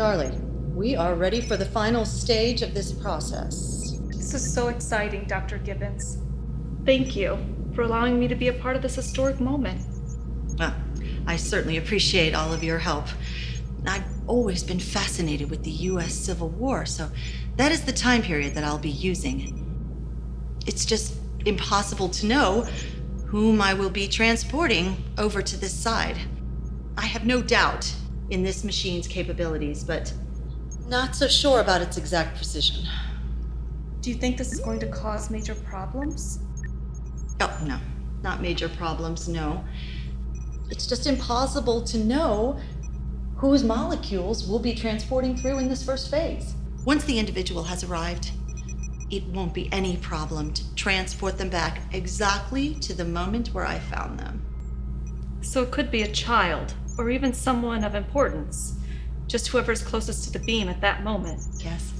Charlie, we are ready for the final stage of this process. This is so exciting, Dr. Gibbons. Thank you for allowing me to be a part of this historic moment. Well, I certainly appreciate all of your help. I've always been fascinated with the U.S. Civil War, so that is the time period that I'll be using. It's just impossible to know whom I will be transporting over to this side. I have no doubt in this machine's capabilities, but not so sure about its exact precision. Do you think this is going to cause major problems? Oh, no. Not major problems, no. It's just impossible to know whose molecules we'll be transporting through in this first phase. Once the individual has arrived, it won't be any problem to transport them back exactly to the moment where I found them. So it could be a child, or even someone of importance. Just whoever's closest to the beam at that moment. Yes.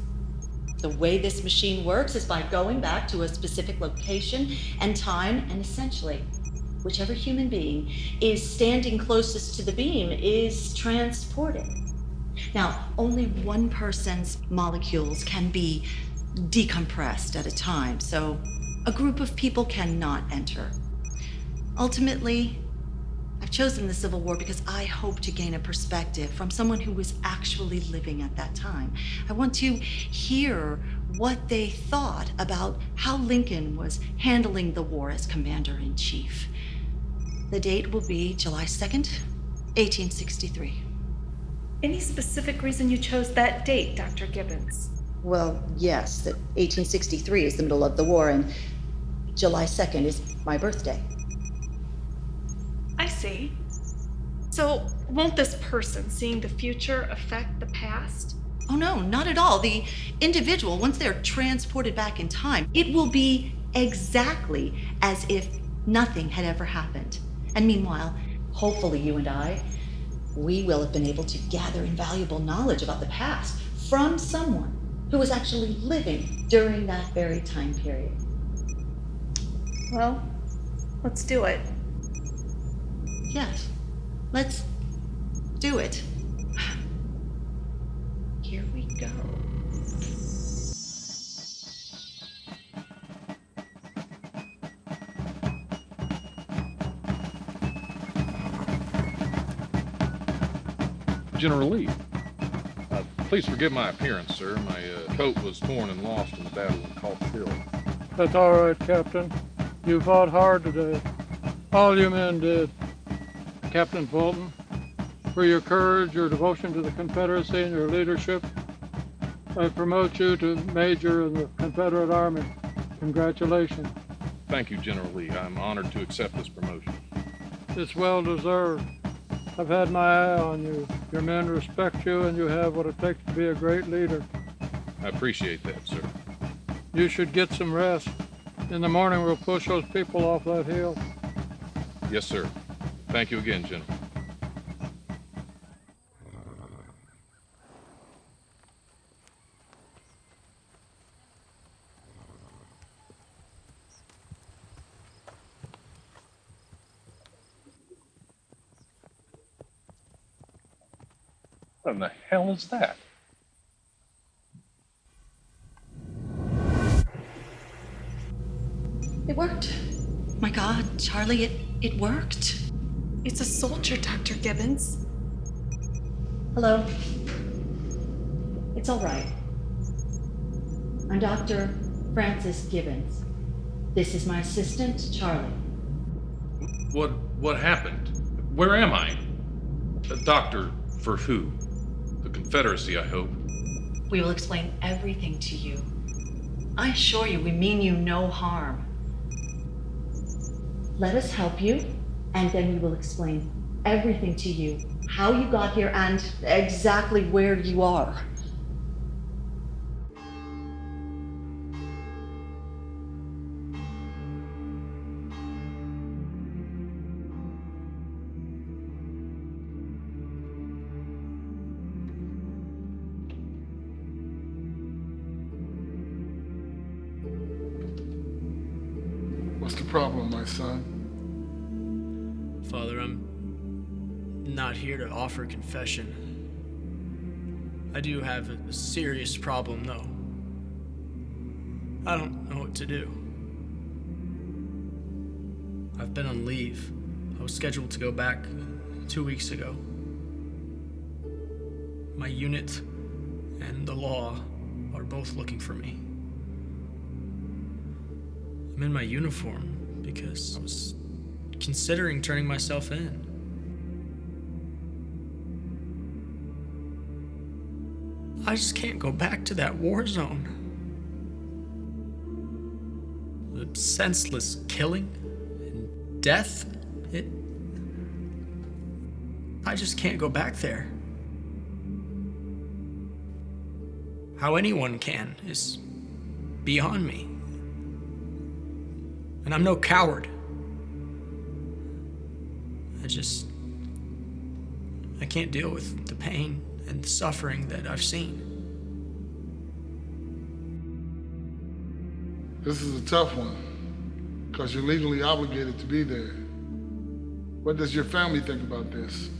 The way this machine works is by going back to a specific location and time, and essentially, whichever human being is standing closest to the beam is transported. Now, only one person's molecules can be decompressed at a time, so a group of people cannot enter. Ultimately, I've chosen the Civil War because I hope to gain a perspective from someone who was actually living at that time. I want to hear what they thought about how Lincoln was handling the war as commander-in-chief. The date will be July 2nd, 1863. Any specific reason you chose that date, Dr. Gibbons? Well, yes, that 1863 is the middle of the war, and July 2nd is my birthday. I see. So, won't this person seeing the future affect the past? Oh no, not at all. The individual, once they're transported back in time, it will be exactly as if nothing had ever happened. And meanwhile, hopefully you and I, we will have been able to gather invaluable knowledge about the past from someone who was actually living during that very time period. Well, let's do it. Yes, let's do it. Here we go. General Lee. Please forgive my appearance, sir. My coat was torn and lost in the battle of Coffs Hill. That's all right, Captain. You fought hard today. All you men did. Captain Fulton, for your courage, your devotion to the Confederacy, and your leadership, I promote you to Major in the Confederate Army. Congratulations. Thank you, General Lee. I'm honored to accept this promotion. It's well deserved. I've had my eye on you. Your men respect you, and you have what it takes to be a great leader. I appreciate that, sir. You should get some rest. In the morning, we'll push those people off that hill. Yes, sir. Thank you again, General. What in the hell is that? It worked. My God, Charlie, it worked. It's a soldier, Dr. Gibbons. Hello. It's all right. I'm Dr. Francis Gibbons. This is my assistant, Charlie. What happened? Where am I? A doctor for who? The Confederacy, I hope. We will explain everything to you. I assure you, we mean you no harm. Let us help you, and then we will explain everything to you, how you got here, and exactly where you are. What's the problem, my son? Father, I'm not here to offer confession. I do have a serious problem, though. I don't know what to do. I've been on leave. I was scheduled to go back 2 weeks ago. My unit and the law are both looking for me. I'm in my uniform because I was considering turning myself in. I just can't go back to that war zone. The senseless killing and death, I just can't go back there. How anyone can is beyond me. And I'm no coward. I can't deal with the pain and the suffering that I've seen. This is a tough one, because you're legally obligated to be there. What does your family think about this?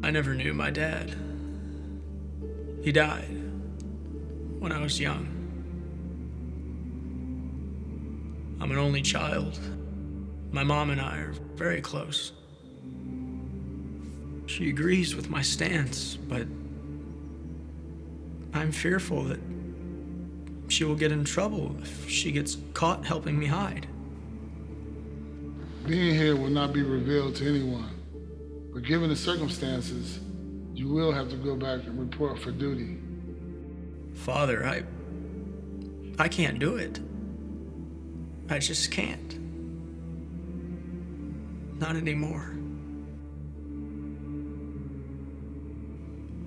I never knew my dad. He died when I was young. I'm an only child. My mom and I are very close. She agrees with my stance, but I'm fearful that she will get in trouble if she gets caught helping me hide. Being here will not be revealed to anyone, but given the circumstances, you will have to go back and report for duty. Father, I can't do it. I just can't. Not anymore.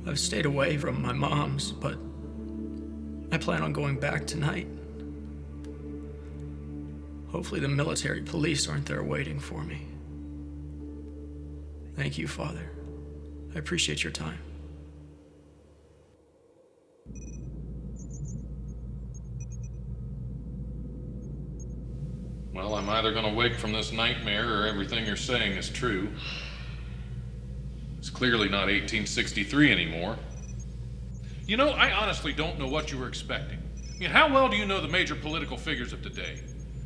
I've stayed away from my mom's, but I plan on going back tonight. Hopefully the military police aren't there waiting for me. Thank you, Father. I appreciate your time. Well, I'm either gonna wake from this nightmare or everything you're saying is true. It's clearly not 1863 anymore. You know, I honestly don't know what you were expecting. I mean, how well do you know the major political figures of today?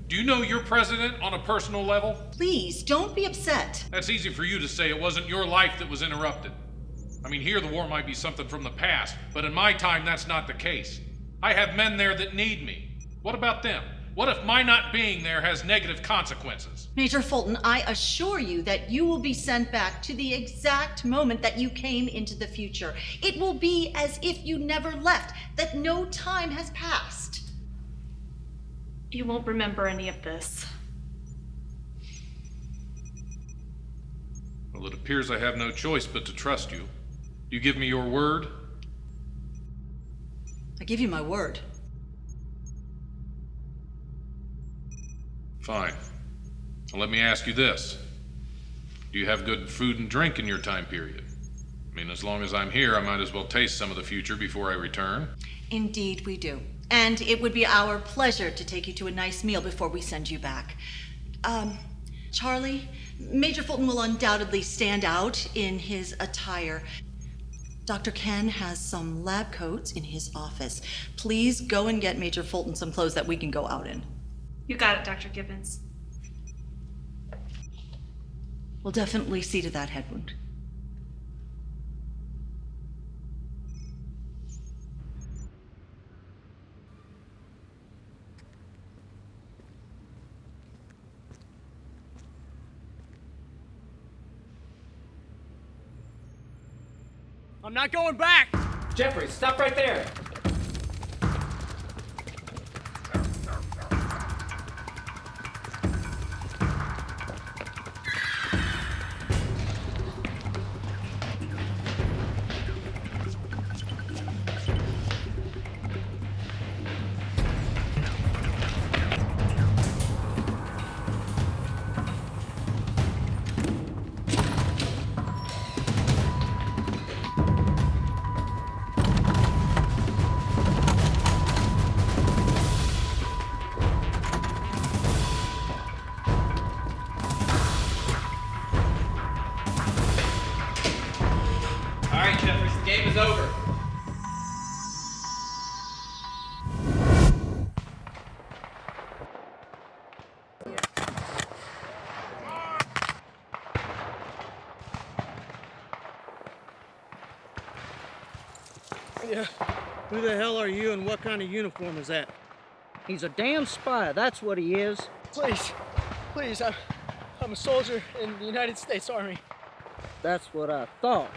Do you know your president on a personal level? Please, don't be upset. That's easy for you to say. It wasn't your life that was interrupted. I mean, here the war might be something from the past, but in my time, that's not the case. I have men there that need me. What about them? What if my not being there has negative consequences? Major Fulton, I assure you that you will be sent back to the exact moment that you came into the future. It will be as if you never left, that no time has passed. You won't remember any of this. Well, it appears I have no choice but to trust you. You give me your word? I give you my word. Fine. Well, let me ask you this. Do you have good food and drink in your time period? I mean, as long as I'm here, I might as well taste some of the future before I return. Indeed we do. And it would be our pleasure to take you to a nice meal before we send you back. Charlie, Major Fulton will undoubtedly stand out in his attire. Dr. Ken has some lab coats in his office. Please go and get Major Fulton some clothes that we can go out in. You got it, Dr. Gibbons. We'll definitely see to that head wound. I'm not going back! Jeffrey, stop right there! Game is over. Yeah. Who the hell are you and what kind of uniform is that? He's a damn spy, that's what he is. Please, I'm a soldier in the United States Army. That's what I thought.